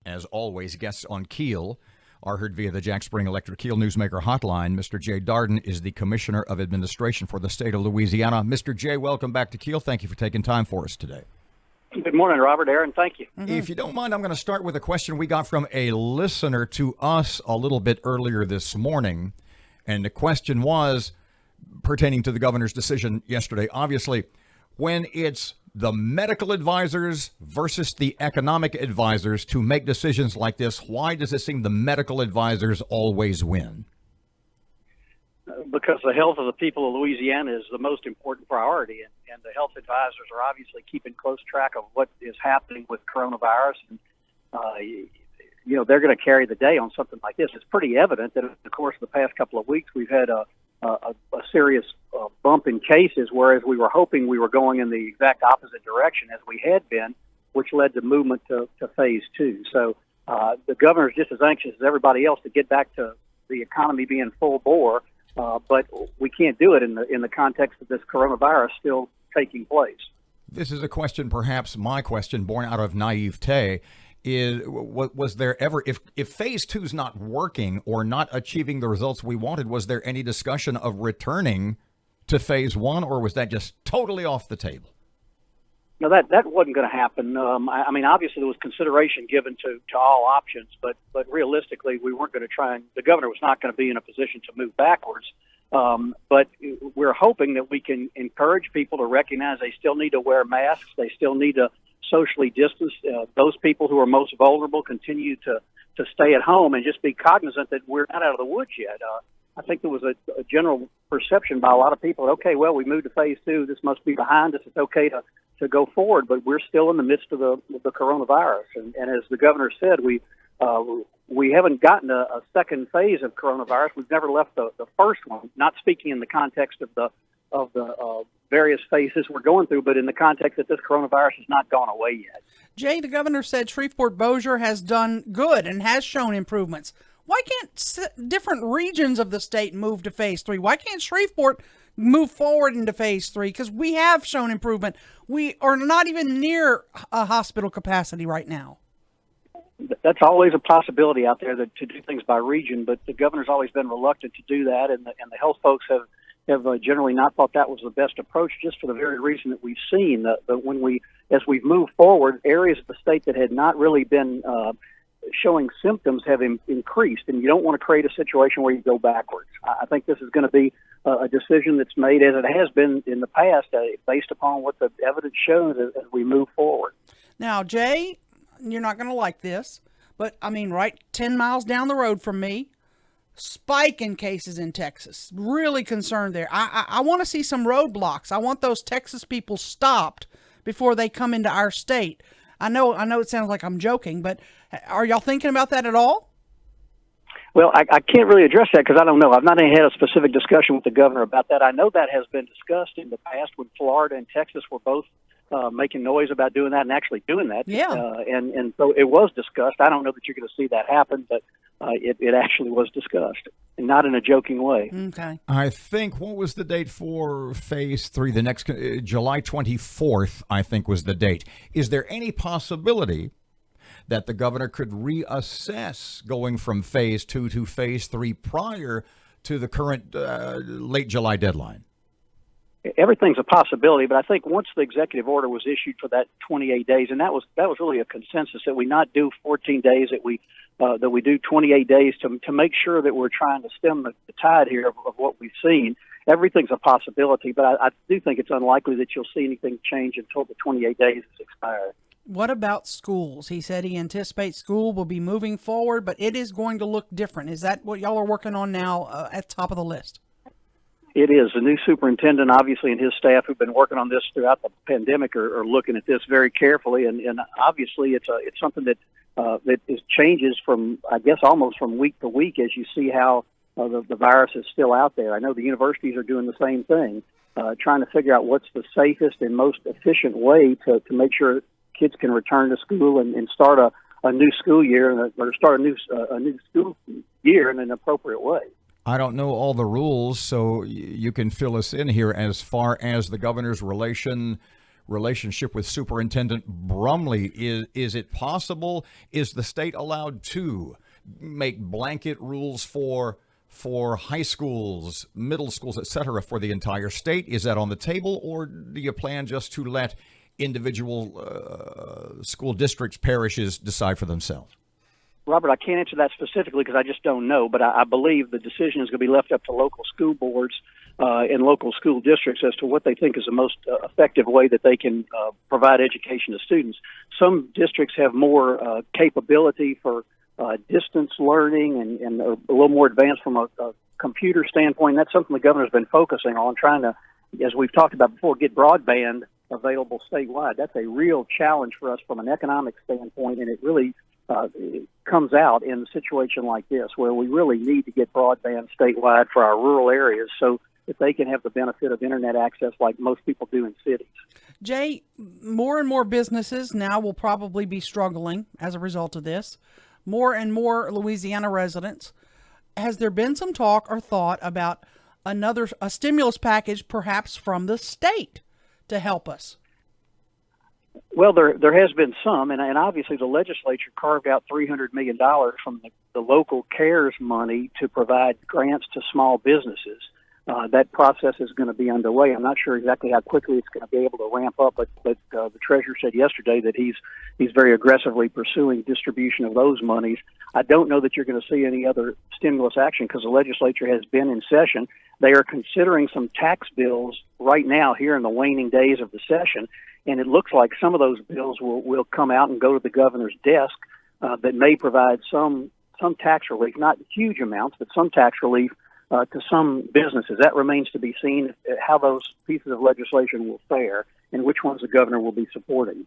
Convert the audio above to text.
As always, guests on Keel are heard via the Jack Spring Electric Keel Newsmaker hotline. Mr. Jay Dardenne is the Commissioner of Administration for the state of Louisiana. Mr. Jay, welcome back to Keel. Thank you for taking time for us today. Good morning, Robert, Aaron. Thank you. If you don't mind, I'm going to start with a question we got from a listener to us a little bit earlier this morning. And the question was pertaining to the governor's decision yesterday. Obviously, when it's the medical advisors versus the economic advisors to make decisions like this, why does it seem the medical advisors always win? Because the health of the people of Louisiana is the most important priority, and the health advisors are obviously keeping close track of what is happening with coronavirus. And, they're going to carry the day on something like this. It's pretty evident that in the course of the past couple of weeks, we've had a serious bump in cases, whereas we were hoping we were going in the exact opposite direction as we had been, which led to movement to phase 2. So the governor's just as anxious as everybody else to get back to the economy being full bore, but we can't do it in the context of this coronavirus still taking place. This is a question, perhaps my question, born out of naivete. Was there ever, if phase 2 is not working or not achieving the results we wanted, was there any discussion of returning to phase 1, or was that just totally off the table? No, that wasn't going to happen. I mean, obviously there was consideration given to all options, but realistically we weren't going to try, and the governor was not going to be in a position to move backwards. But we're hoping that we can encourage people to recognize they still need to wear masks, they still need to socially distance. Those people who are most vulnerable continue to stay at home, and just be cognizant that we're not out of the woods yet. I think there was a general perception by a lot of people, okay, well, we moved to phase 2, this must be behind us, it's okay to go forward, but we're still in the midst of the coronavirus. And as the governor said, we haven't gotten a second phase of coronavirus. We've never left the first one, not speaking in the context of the various phases we're going through, but in the context that this coronavirus has not gone away yet. Jay, the governor said Shreveport-Bossier has done good and has shown improvements. Why can't different regions of the state move to phase 3? Why can't Shreveport move forward into phase 3? Because we have shown improvement. We are not even near a hospital capacity right now. That's always a possibility out there, to do things by region, but the governor's always been reluctant to do that, and the health folks have generally not thought that was the best approach, just for the very reason that we've seen that as we've moved forward, areas of the state that had not really been showing symptoms have increased, and you don't want to create a situation where you go backwards. I think this is going to be a decision that's made, as it has been in the past, based upon what the evidence shows as we move forward. Now, Jay, you're not going to like this, but I mean, right 10 miles down the road from me, spike in cases in Texas. Really concerned there. I want to see some roadblocks. I want those Texas people stopped before they come into our state. I know it sounds like I'm joking, but are y'all thinking about that at all? Well, I can't really address that because I don't know. I've not had a specific discussion with the governor about that. I know that has been discussed in the past when Florida and Texas were both making noise about doing that and actually doing that. Yeah. And so it was discussed. I don't know that you're going to see that happen, but it actually was discussed, and not in a joking way. Okay. I think, what was the date for phase 3? The next July 24th, I think, was the date. Is there any possibility that the governor could reassess going from phase 2 to phase 3 prior to the current late July deadline? Everything's a possibility, but I think once the executive order was issued for that 28 days, and that was really a consensus that we not do 14 days, that we do 28 days to make sure that we're trying to stem the tide here of what we've seen. Everything's a possibility, but I do think it's unlikely that you'll see anything change until the 28 days is expired. What about schools? He said he anticipates school will be moving forward, but it is going to look different. Is that what y'all are working on now at the top of the list? It is. The new superintendent, obviously, and his staff who've been working on this throughout the pandemic are looking at this very carefully, and obviously it's something that changes from, I guess, almost from week to week as you see how the virus is still out there. I know the universities are doing the same thing, trying to figure out what's the safest and most efficient way to make sure kids can return to school and start a new school year, or start a new school year in an appropriate way. I don't know all the rules, so you can fill us in here as far as the governor's relation relationship with Superintendent Brumley. Is it possible? Is the state allowed to make blanket rules for high schools, middle schools, et cetera, for the entire state? Is that on the table, or do you plan just to let individual school districts, parishes decide for themselves? Robert, I can't answer that specifically because I just don't know, but I believe the decision is going to be left up to local school boards and local school districts as to what they think is the most effective way that they can provide education to students. Some districts have more capability for distance learning and a little more advanced from a computer standpoint. That's something the governor's been focusing on, trying to, as we've talked about before, get broadband available statewide. That's a real challenge for us from an economic standpoint, and it really it comes out in a situation like this where we really need to get broadband statewide for our rural areas so that they can have the benefit of internet access like most people do in cities. Jay, more and more businesses now will probably be struggling as a result of this. More and more Louisiana residents. Has there been some talk or thought about a stimulus package perhaps from the state to help us? Well, there has been some, and obviously the legislature carved out $300 million from the local CARES money to provide grants to small businesses. That process is going to be underway. I'm not sure exactly how quickly it's going to be able to ramp up, but the treasurer said yesterday that he's very aggressively pursuing distribution of those monies. I don't know that you're going to see any other stimulus action because the legislature has been in session. They are considering some tax bills right now here in the waning days of the session, and it looks like some of those bills will come out and go to the governor's desk that may provide some tax relief, not huge amounts, but some tax relief to some businesses. That remains to be seen how those pieces of legislation will fare and which ones the governor will be supporting.